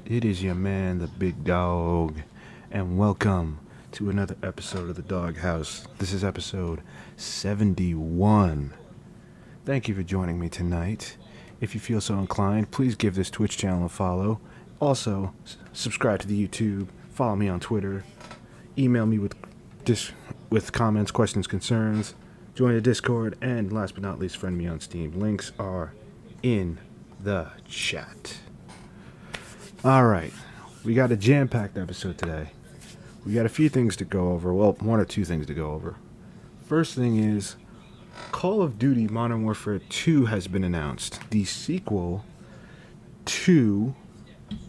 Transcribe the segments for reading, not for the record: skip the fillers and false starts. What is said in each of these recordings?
It is your man, the big dog, and welcome to another episode of the Dog House. This is episode 71. Thank you for joining me tonight. If you feel so inclined, please give this Twitch channel a follow. Also, subscribe to the YouTube, follow me on Twitter, email me with comments, questions, concerns, join the Discord, and last but not least, friend me on Steam. Links are in the chat. Alright, we got a jam-packed episode today. We got a few things to go over. Well, one or two things to go over. First thing is, Call of Duty Modern Warfare 2 has been announced. The sequel to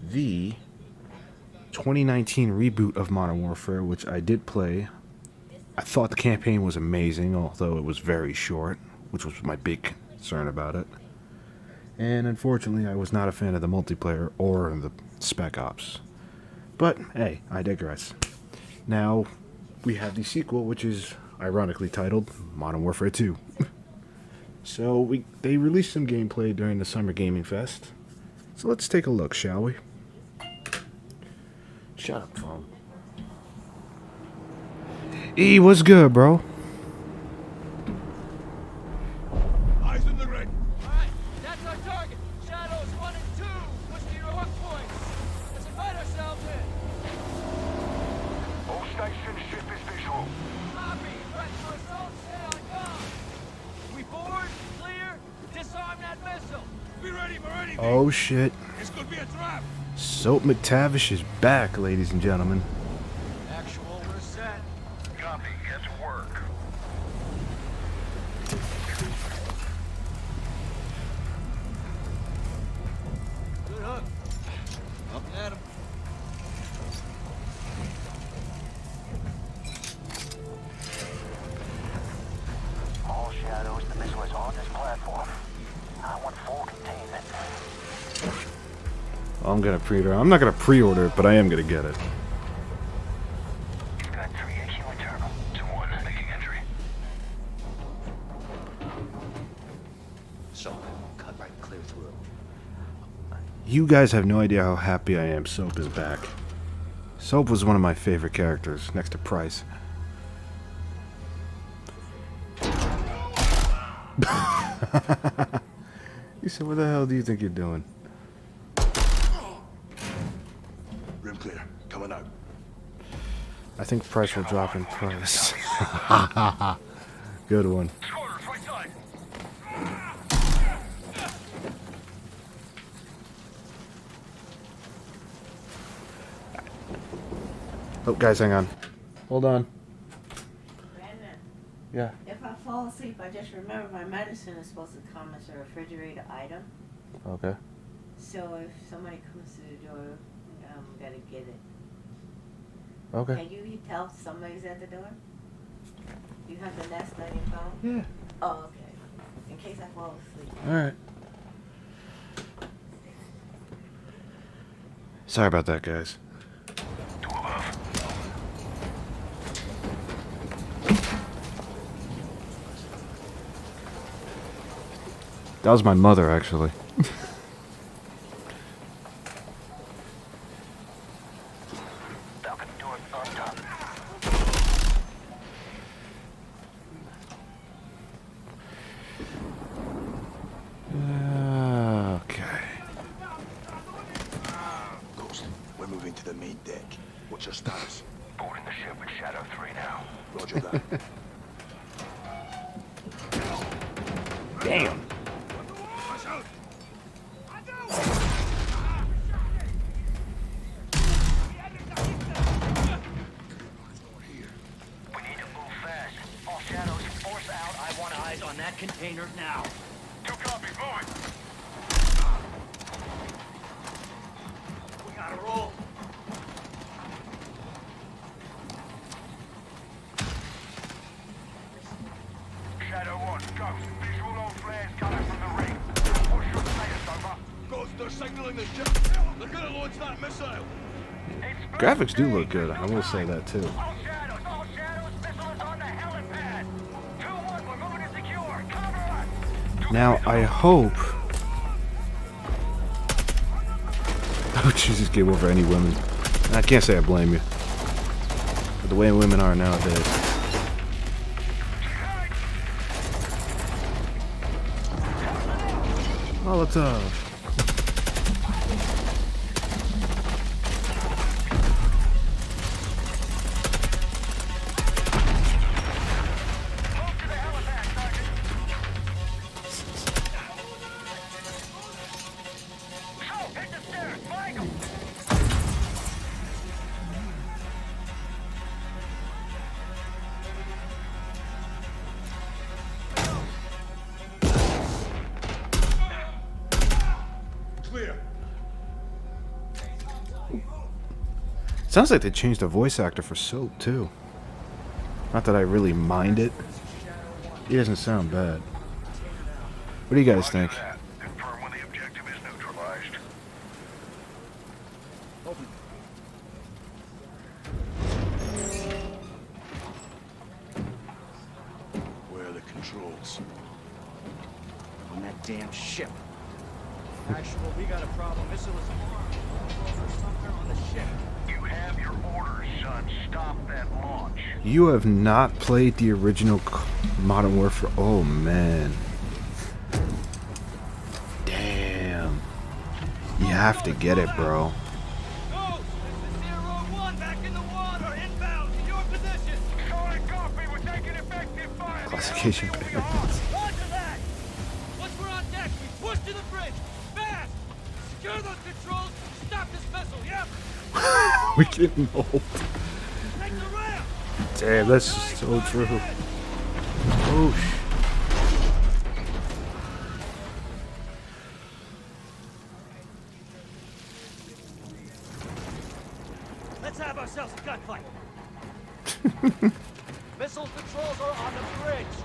the 2019 reboot of Modern Warfare, which I did play. I thought the campaign was amazing, although it was very short, which was my big concern about it. And unfortunately, I was not a fan of the multiplayer or the Spec Ops. But, hey, I digress. Now, we have the sequel, which is ironically titled Modern Warfare 2. So, they released some gameplay during the Summer Gaming Fest. So let's take a look, shall we? Shut up, phone. E, what's good, bro? Eyes in the ring. Alright, that's our target. Shadows 1 and 2. Push to your hook points. Let's invite ourselves in. All station ship is visual. Copy. Ready for assault. Stay on guard. We board, clear, disarm that missile. Be ready for anything. Oh, shit. This could be a trap. Soap McTavish is back, ladies and gentlemen. Actual, we're set. Copy. Get to work. Good hook. Up and at him. All shadows, the missile is on this platform. I want full containment. I'm gonna pre-order. I'm not gonna pre-order it, but I am gonna get it. You've got 3 AQ internal. 2-1, making entry. So, cut right clear through. You guys have no idea how happy I am Soap is back. Soap was one of my favorite characters, next to Price. You said, what the hell do you think you're doing? Room clear. Coming out. I think Price will drop in price. Good one. Squatters, right side. Oh, guys, hang on. Hold on. Brandon, Yeah. if I fall asleep, I just remember my medicine is supposed to come as a refrigerator item. Okay. So if somebody comes to the door, I'm gonna get it. Okay. Can you tell if somebody's at the door? You have the Nest on your phone? Yeah. Oh, okay. In case I fall asleep. All right. Sorry about that, guys. Two above. That was my mother, actually. Falcon door undone. Okay. Ghost, we're moving to the main deck. What's your status? Boarding the ship with Shadow 3 now. Roger that. Damn. Watch out. We need to move fast. All shadows, force out. I want eyes on that container now. Two copies, moving. We gotta roll. Shadow 1, Ghost. Visual on flares coming from the ring. What's your status, over? Ghost, they're signaling the ship. They're gonna launch that missile. Graphics do look good. I will say that, too. All shadows, missile is on the helipad. 2-1, we're moving to secure. Cover us. Now, I hope Oh, Jesus, game over any women. I can't say I blame you. But the way women are nowadays. Molotov. Sounds like they changed the voice actor for Soap, too. Not that I really mind it. He doesn't sound bad. What do you guys think? Confirm when the objective is neutralized. Where are the controls? On that damn ship. Actual, we got a problem. Missile is armed. Somewhere on the ship. You have your orders, son. Stop that launch. You have not played the original Modern Warfare. Oh, man. Damn. You have to get it, bro. Ghost, this is 0-1, back in the water, inbound, in your position. Solid copy. We're taking effective fire. Classification. Roger that. Once we're on deck, we push to the bridge. Fast. Secure those controls. Stop this vessel, yep. We getting old. Take the ramp. Damn, that's so true. Oh, Let's have ourselves a gunfight. Missile controls are on the bridge.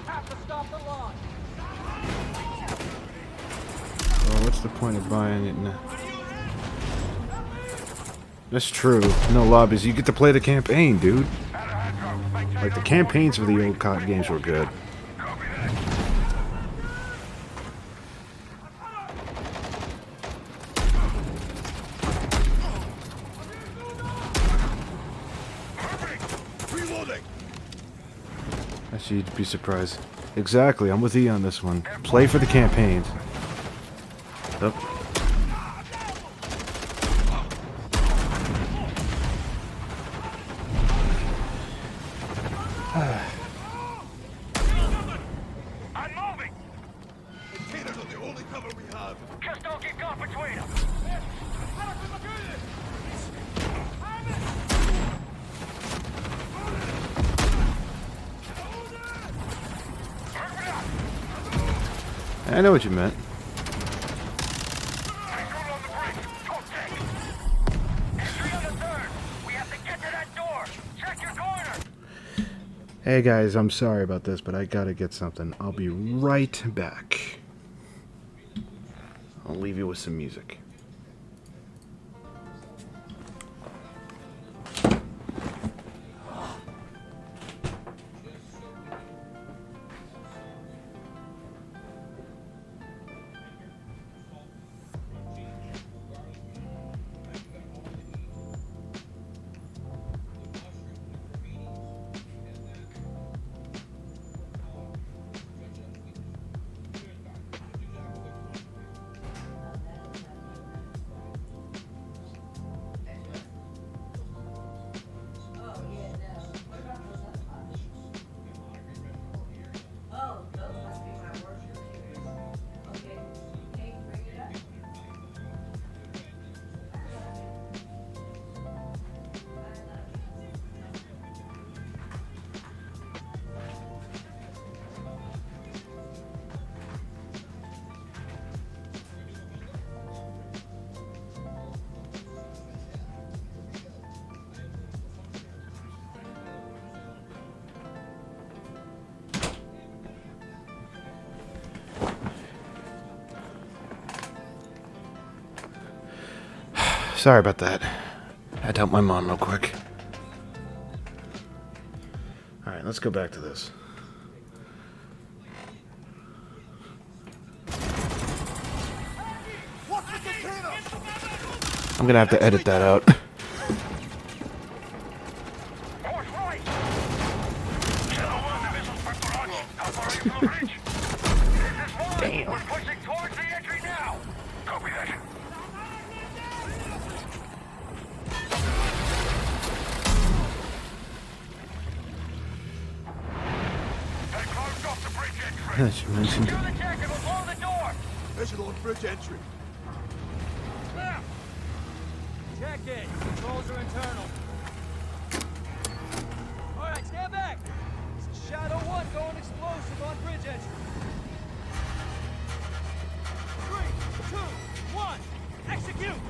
Have to stop the launch. well, what's the point of buying it now? That's true. No lobbies. You get to play the campaign, dude. Like, the campaigns for the old COD games were good. Reloading. Actually, you'd be surprised. Exactly. I'm with E on this one. Play for the campaigns. Yep. I'm moving. Containers are the only cover we have. Just don't get caught between them. I know what you meant. Hey guys, I'm sorry about this, but I gotta get something. I'll be right back. I'll leave you with some music. Sorry about that. I had to help my mom real quick. Alright, let's go back to this. What's the container? I'm gonna have to edit that out. Force right! Shadow 1, the missiles for launch. How far are you from the bridge? This is 1. Damn. We're pushing towards the entry now. Copy that. They closed off the bridge entry. As you mentioned. Secure the deck and we'll blow the door. Visual on bridge entry. Left! Check it. Controls are internal. Alright, stand back. This is Shadow 1 going explosive on bridge entry. 3, 2, 1, execute!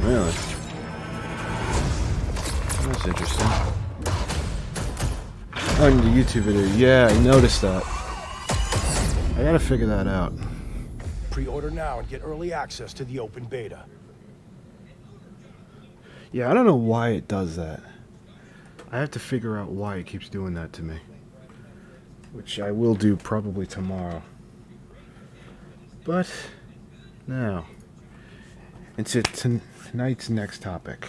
Really? That's interesting. On the YouTube video, yeah, I noticed that. I gotta figure that out. Pre-order now and get early access to the open beta. Yeah, I don't know why it does that. I have to figure out why it keeps doing that to me. Which I will do probably tomorrow. But, now, into tonight's next topic.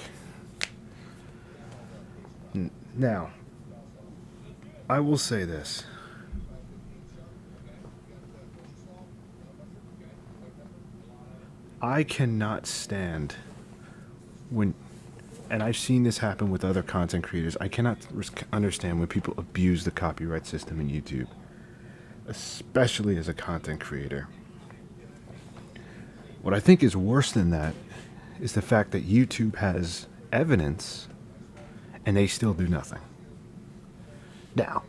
Now, I will say this. I cannot stand when, and I've seen this happen with other content creators, I cannot understand when people abuse the copyright system in YouTube, especially as a content creator. What I think is worse than that is the fact that YouTube has evidence and they still do nothing. Now,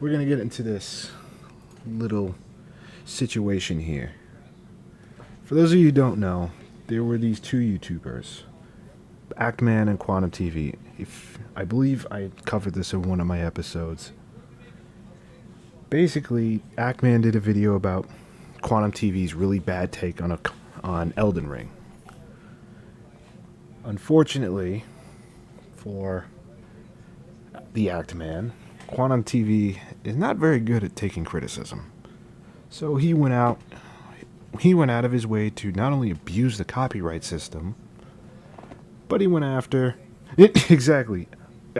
we're going to get into this little situation here. For those of you who don't know, there were these two YouTubers, Actman and Quantum TV. I believe I covered this in one of my episodes. Basically, Actman did a video about Quantum TV's really bad take on Elden Ring. Unfortunately, for the Actman, Quantum TV is not very good at taking criticism. So he went out of his way to not only abuse the copyright system, but he went after exactly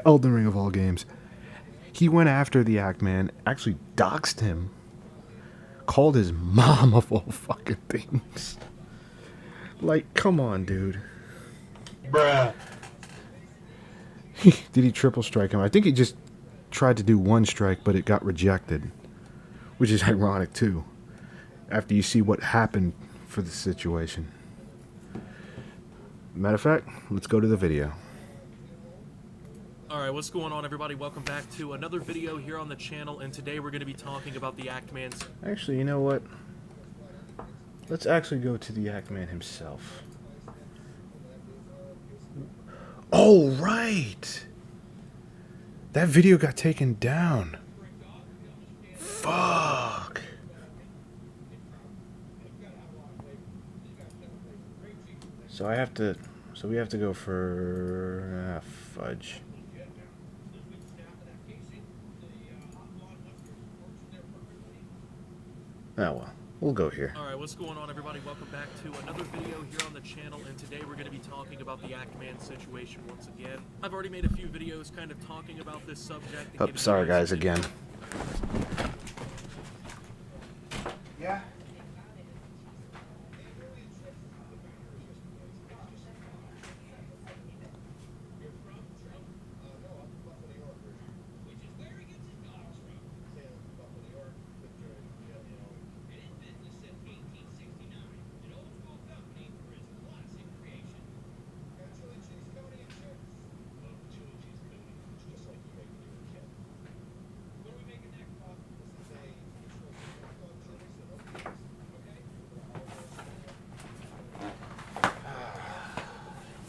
Elden Ring of all games. He went after the Actman, actually doxed him, called his mom of all fucking things. Like, come on, dude. Bruh. Did he triple strike him? I think he just tried to do one strike, but it got rejected, which is ironic too, after you see what happened for the situation. Matter of fact, let's go to the video. Alright, what's going on, everybody? Welcome back to another video here on the channel, and today we're going to be talking about the Actman's... Actually, you know what? Let's actually go to the Actman himself. Oh, right! That video got taken down. Fuck! So we have to go for... fudge. Oh well, we'll go here. Alright, what's going on, everybody? Welcome back to another video here on the channel, and today we're going to be talking about the Actman situation once again. I've already made a few videos kind of talking about this subject. Oh, sorry guys, again. Yeah?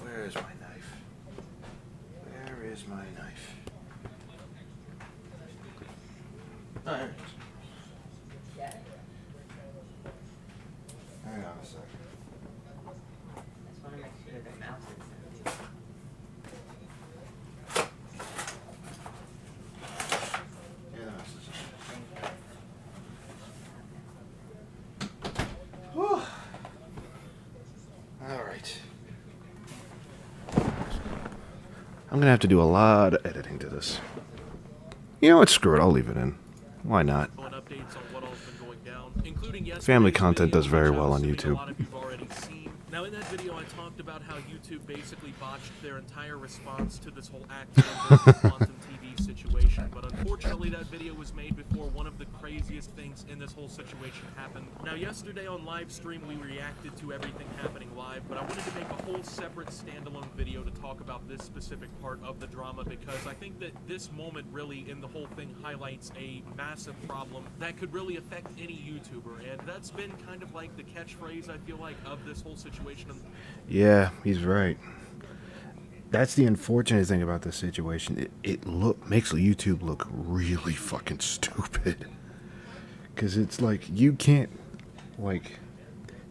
Where is my knife? Where is my knife? Oh, here it is. Hang on a second. Just want to make sure the mouse is sensitive. Yeah, no, it's just... Whew. I'm gonna have to do a lot of editing to this. You know what? Screw it. I'll leave it in. Why not? On updates on what all's been going down, including yesterday's Family content video, does very which I'm well on assuming YouTube. A lot of you've already seen. Now, in that video, I talked about how YouTube basically botched their entire response to this whole Actiman versus Quantum TV situation. But unfortunately, that video was made before one of the craziest things in this whole situation happened. Now, yesterday on live stream, we reacted to everything happening live, but I wanted to make a whole separate standalone video to talk about this specific part of the drama, because I think that this moment really in the whole thing highlights a massive problem that could really affect any YouTuber, and that's been kind of like the catchphrase, I feel like, of this whole situation. Yeah, he's right. That's the unfortunate thing about this situation. It makes YouTube look really fucking stupid. Because it's like, you can't, like,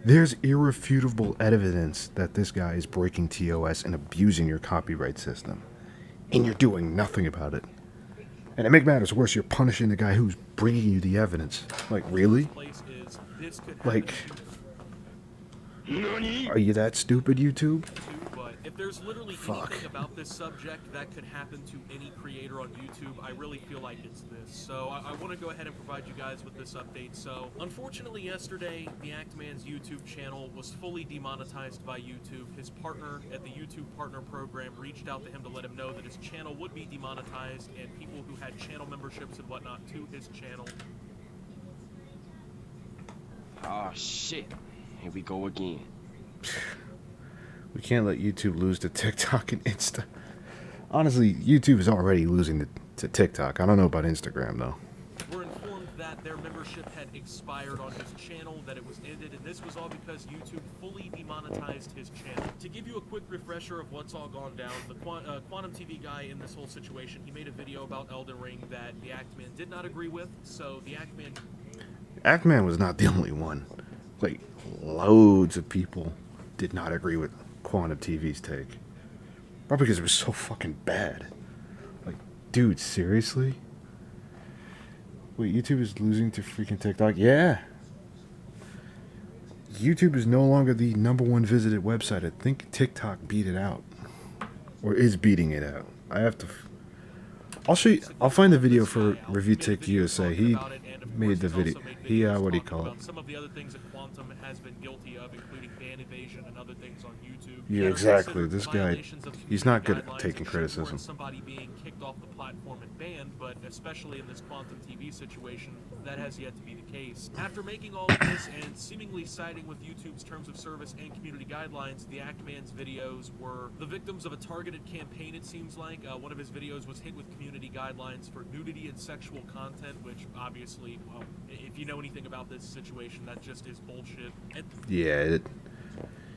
there's irrefutable evidence that this guy is breaking TOS and abusing your copyright system. And you're doing nothing about it. And to make matters worse, you're punishing the guy who's bringing you the evidence. Like, really? Like, are you that stupid, YouTube? But if there's literally anything about this subject that could happen to any creator on YouTube, I really feel like it's this. So I want to go ahead and provide you guys with this update. So unfortunately yesterday, the Actman's YouTube channel was fully demonetized by YouTube. His partner at the YouTube Partner Program reached out to him to let him know that his channel would be demonetized, and people who had channel memberships and whatnot to his channel. Oh shit. Here we go again. We can't let YouTube lose to TikTok and Insta. Honestly, YouTube is already losing to TikTok. I don't know about Instagram, though. We're informed that their membership had expired on his channel, that it was ended, and this was all because YouTube fully demonetized his channel. To give you a quick refresher of what's all gone down, the Quantum TV guy in this whole situation, he made a video about Elden Ring that the Actman did not agree with, so the Actman was not the only one. Like, loads of people did not agree with Quantum TV's take. Probably because it was so fucking bad. Like, dude, seriously? Wait, YouTube is losing to freaking TikTok? Yeah. YouTube is no longer the #1 visited website. I think TikTok beat it out. Or is beating it out. I have to... I'll show you... I'll find the video for Review Tick USA. He made the video. He, what do you call it? Some of the other things that Quantum has been guilty of, including ban evasion and other things on YouTube. Yeah, exactly. This guy, he's not good at taking criticism. Somebody being kicked off the platform and banned, but especially in this Quantum TV situation, that has yet to be the case. After making all of this and seemingly siding with YouTube's terms of service and community guidelines, the Actman's videos were the victims of a targeted campaign, it seems like. One of his videos was hit with community guidelines for nudity and sexual content, which obviously, well, if you know anything about this situation, that just is bullshit. Yeah,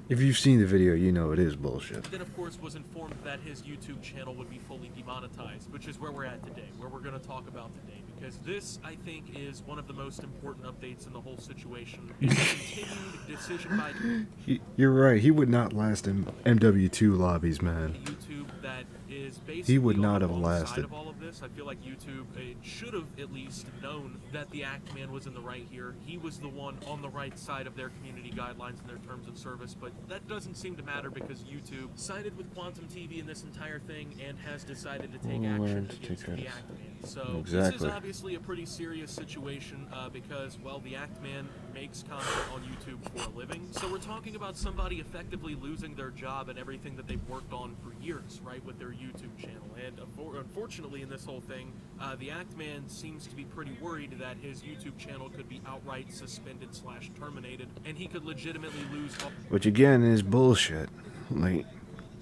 if you've seen the video, you know it is bullshit. Then, of course, was informed that his YouTube channel would be fully demonetized, which is where we're at today, where we're going to talk about today, because this, I think, is one of the most important updates in the whole situation. It's a continued decision by... You're right, he would not last in MW2 lobbies, man. YouTube that is basically he would not have on the lasted. side of all of this. I feel like YouTube should have at least known that the Actman was in the right here. He was the one on the right side of their community guidelines and their terms of service, but that doesn't seem to matter because YouTube sided with Quantum TV in this entire thing and has decided to take action against the Actman. So this is obviously a pretty serious situation because, well, the Actman makes content on YouTube for a living. So we're talking about somebody effectively losing their job and everything that they've worked on for years, right, with their YouTube channel. And unfortunately in this whole thing, the Actman seems to be pretty worried that his YouTube channel could be outright suspended / terminated, and he could legitimately lose all... Which again is bullshit. Like,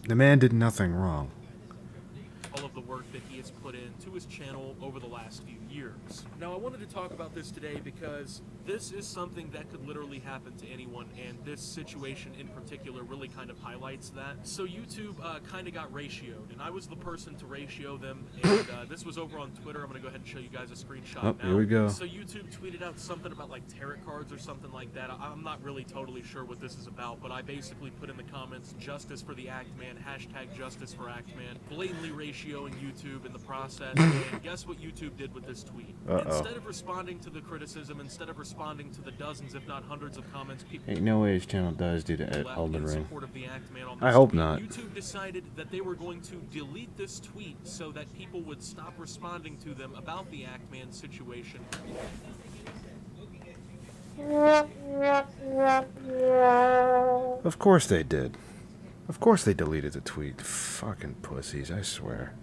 the man did nothing wrong. all of the work that he has put into his channel over the last few years. Now, I wanted to talk about this today because this is something that could literally happen to anyone, and this situation in particular really kind of highlights that. So YouTube kind of got ratioed, and I was the person to ratio them, and this was over on Twitter. I'm going to go ahead and show you guys a screenshot now. Here we go. So YouTube tweeted out something about like tarot cards or something like that. I'm not really totally sure what this is about, but I basically put in the comments, justice for the Actman, hashtag justice for Actman, blatantly ratioing ratioing YouTube in the process, and guess what YouTube did with this tweet? Instead of responding to the criticism, instead of responding to the dozens, if not hundreds of comments people Ain't no way his channel does do the left Elden in Ring. support of the Act Man on I this hope tweet, not. YouTube decided that they were going to delete this tweet so that people would stop responding to them about the Act Man situation. Of course they did. Of course they deleted the tweet. Fucking pussies, I swear.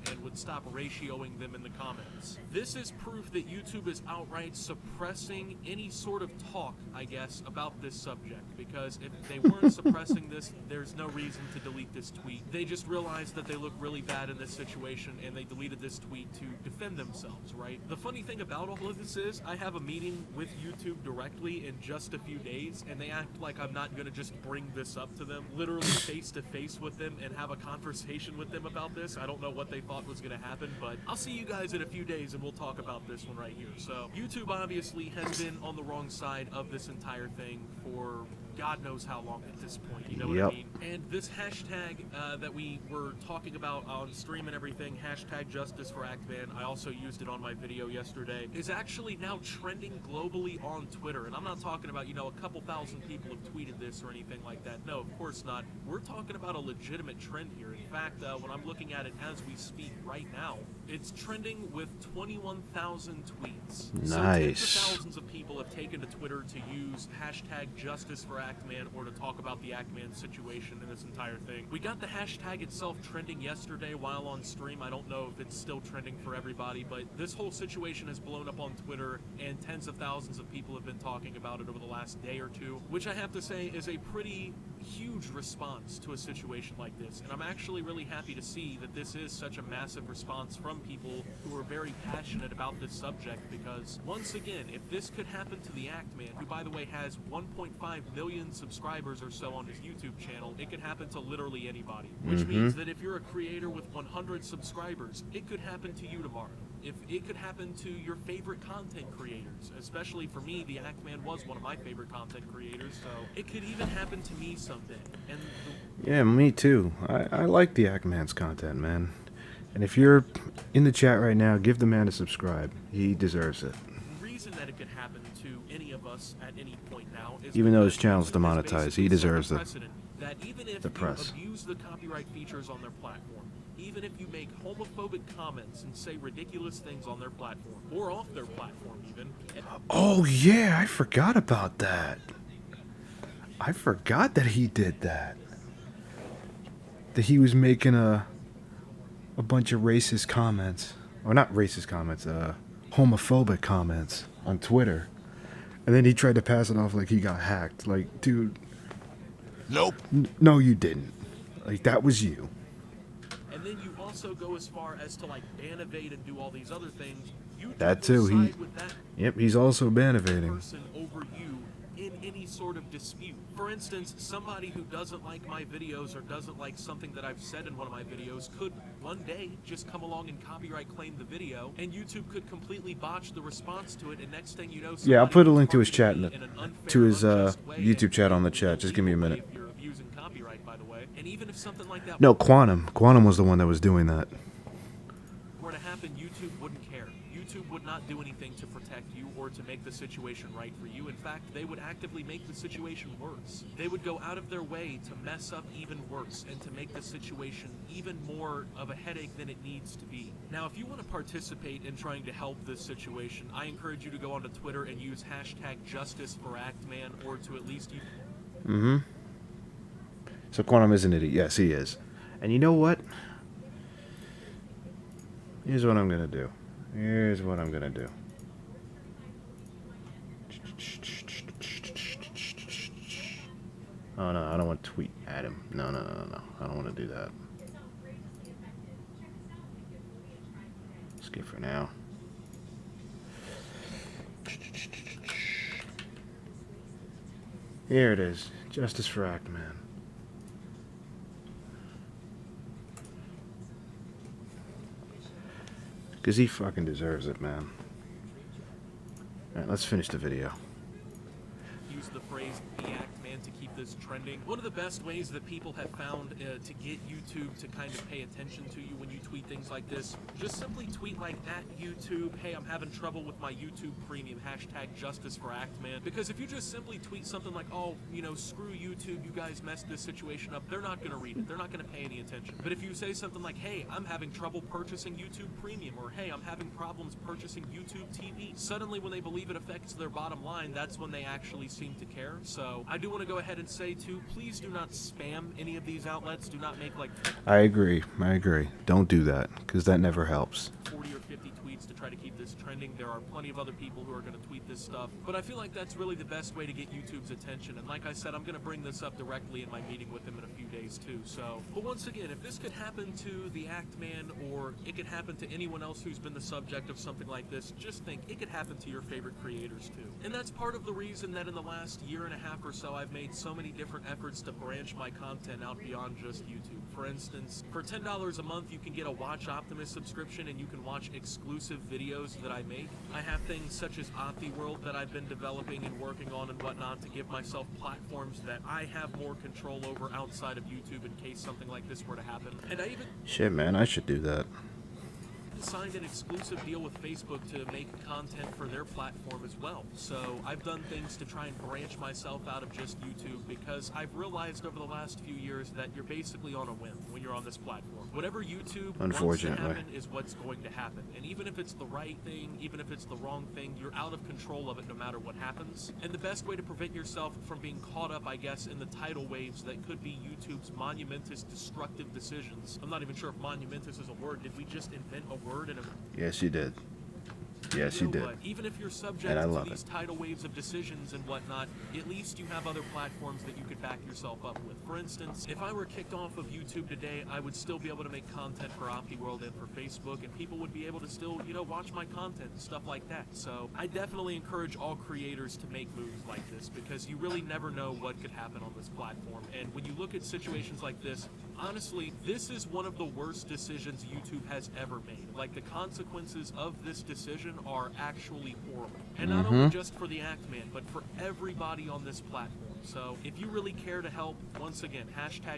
And would stop ratioing them in the comments. This is proof that YouTube is outright suppressing any sort of talk, I guess, about this subject. Because if they weren't suppressing this, there's no reason to delete this tweet. They just realized that they look really bad in this situation, and they deleted this tweet to defend themselves, right? The funny thing about all of this is, I have a meeting with YouTube directly in just a few days, and they act like I'm not gonna just bring this up to them, literally face to face with them and have a conversation with them about this. I don't know what they thought was gonna happen, but I'll see you guys in a few days and we'll talk about this one right here. So YouTube obviously has been on the wrong side of this entire thing for God knows how long at this point, you know what I mean? And this hashtag that we were talking about on stream and everything, hashtag Justice for Actman, I also used it on my video yesterday, is actually now trending globally on Twitter. And I'm not talking about, you know, a couple thousand people have tweeted this or anything like that. No, of course not. We're talking about a legitimate trend here. In fact, when I'm looking at it as we speak right now, it's trending with 21,000 tweets. Nice. So tens of thousands of people have taken to Twitter to use hashtag Justice for Actman or to talk about the Actman situation in this entire thing. We got the hashtag itself trending yesterday while on stream. I don't know if it's still trending for everybody, but this whole situation has blown up on Twitter and tens of thousands of people have been talking about it over the last day or two, which I have to say is a pretty huge response to a situation like this. And I'm actually really happy to see that this is such a massive response from people who are very passionate about this subject, because once again, if this could happen to the Actman, who by the way has 1.5 million subscribers or so on his YouTube channel, it could happen to literally anybody. Which means that if you're a creator with 100 subscribers, it could happen to you tomorrow. If it could happen to your favorite content creators, especially for me, the Actman was one of my favorite content creators, so it could even happen to me someday. And Yeah, me too. I like the Actman's content, man. And if you're in the chat right now, give the man a subscribe. He deserves it. the reason that it could happen to any of us at any point now is Even though his because channel's YouTube has demonetized, he basically set deserves a the precedent that even if press. you abuse the copyright features on their platform, even if you make homophobic comments and say ridiculous things on their platform, or off their platform even. Oh yeah, I forgot about that. I forgot that he did that. That he was making a bunch of racist comments. Or not racist comments, homophobic comments on Twitter. And then he tried to pass it off like he got hacked. Like, dude. Nope. No, you didn't. Like, that was you. And then you also go as far as to like ban evade and do all these other things. You That too, side with that Yep, he's also ban evading. person over you in any sort of dispute. For instance, somebody who doesn't like my videos or doesn't like something that I've said in one of my videos could one day just come along and copyright claim the video, and YouTube could completely botch the response to it, and next thing you know, Yeah, I'll put a somebody link to his will chat target in me the, in an unfair, to his unjust way, YouTube and chat on the it's chat. Just give me a illegal minute. if you're abusing copyright, by the way. And even if something like that No, Quantum. Quantum was the one that was doing that. were to happen, YouTube wouldn't care. YouTube would not do anything to protect you or to make the situation right for you. In fact, they would actively make the situation worse. They would go out of their way to mess up even worse and to make the situation even more of a headache than it needs to be. Now, if you want to participate in trying to help this situation, I encourage you to go onto Twitter and use hashtag Justice for Actman, or to at least use... Mm-hmm. So Quantum is an idiot. Yes, he is. And you know what? Here's what I'm gonna do. Here's what I'm gonna do. Oh no, I don't want to tweet at him. No. I don't want to do that. Skip for now. Here it is. Justice for Actman. Because he fucking deserves it, man. Alright, let's finish the video. use the phrase "the act man" to keep this trending. One of the best ways that people have found to get YouTube to kind of pay attention to you when you tweet things like this, just simply tweet like @YouTube, "Hey, I'm having trouble with my YouTube Premium, #Justice for Actman." Because if you just simply tweet something like, "Oh, you know, screw YouTube, you guys messed this situation up," they're not going to read it. They're not going to pay any attention. But if you say something like, "Hey, I'm having trouble purchasing YouTube Premium," or "Hey, I'm having problems purchasing YouTube TV," suddenly when they believe it affects their bottom line, that's when they actually seem to care. So I do want to go ahead and say too, please do not spam any of these outlets. Do not make like I agree. Don't do that, because that never helps. 40 or 50 tweets to try to keep this trending. There are plenty of other people who are going to tweet this stuff, but I feel like that's really the best way to get YouTube's attention. And like I said, I'm going to bring this up directly in my meeting with him in a few days too. So, but once again, if this could happen to the Act Man, or it could happen to anyone else who's been the subject of something like this, just think it could happen to your favorite creators too. And that's part of the reason that in the last year and a half or so, I've made so many different efforts to branch my content out beyond just YouTube. For instance, for $10 a month, you can get a Watch Optimus subscription, and you can watch exclusive videos that I make. I have things such as Opti-World that I've been developing and working on and whatnot to give myself platforms that I have more control over outside of YouTube in case something like this were to happen. And I even Shit, man, I should do that. signed an exclusive deal with Facebook to make content for their platform as well. So I've done things to try and branch myself out of just YouTube, because I've realized over the last few years that you're basically on a whim when you're on this platform. Whatever YouTube wants to happen is what's going to happen. And even if it's the right thing, even if it's the wrong thing, you're out of control of it no matter what happens. And the best way to prevent yourself from being caught up, I guess, in the tidal waves that could be YouTube's monumentous destructive decisions. I'm not even sure if monumentous is a word. Did we just invent a word in a... Yes, you did. Yes, you did. Even if you're subject to these tidal waves of decisions and whatnot, at least you have other platforms that you could back yourself up with. For instance, if I were kicked off of YouTube today, I would still be able to make content for Opti-World and for Facebook, and people would be able to still, you know, watch my content and stuff like that. So I definitely encourage all creators to make moves like this, because you really never know what could happen on this platform. And when you look at situations like this, honestly, this is one of the worst decisions YouTube has ever made. Like, the consequences of this decision are actually horrible. And not only just for the Act Man, but for everybody on this platform. So if you really care to help, once again,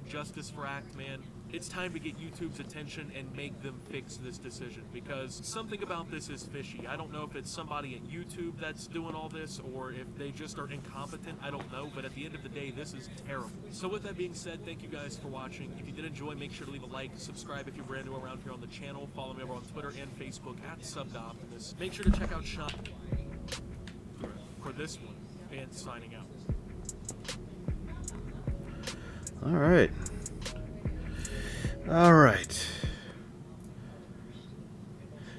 #Justice for Act Man. It's time to get YouTube's attention and make them fix this decision, because something about this is fishy. I don't know if it's somebody at YouTube that's doing all this, or if they just are incompetent. I don't know, but at the end of the day, this is terrible. So with that being said, thank you guys for watching. If you did enjoy, make sure to leave a like, subscribe if you're brand new around here on the channel, follow me over on Twitter and Facebook @SubDoptimus. Make sure to check out Shop for this one, and signing out. All right.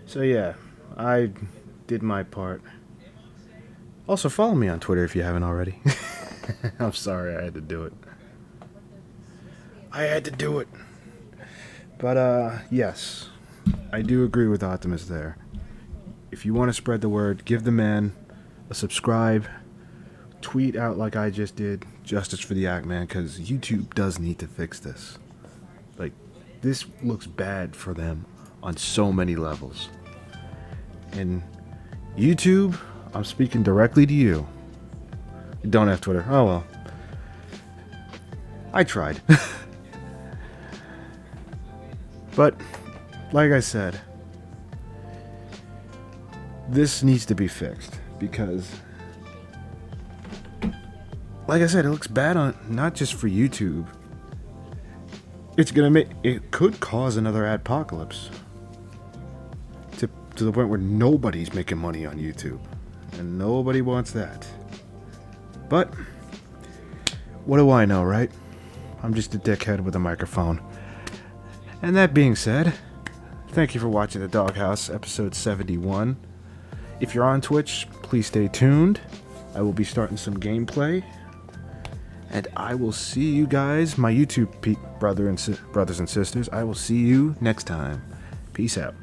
So yeah, I did my part. Also, follow me on Twitter if you haven't already. I'm sorry, I had to do it. But yes, I do agree with Optimus there. If you want to spread the word, give the man a subscribe. Tweet out like I just did, justice for the Act Man, because YouTube does need to fix this. Like, this looks bad for them on so many levels. And YouTube, I'm speaking directly to you. You don't have Twitter. Oh well. I tried. But, like I said, this needs to be fixed, because, like I said, it looks bad on, not just for YouTube. It could cause another adpocalypse. To the point where nobody's making money on YouTube. And nobody wants that. But, what do I know, right? I'm just a dickhead with a microphone. And that being said, thank you for watching The Doghouse, episode 71. If you're on Twitch, please stay tuned. I will be starting some gameplay. And I will see you guys, my YouTube brothers and sisters. I will see you next time. Peace out.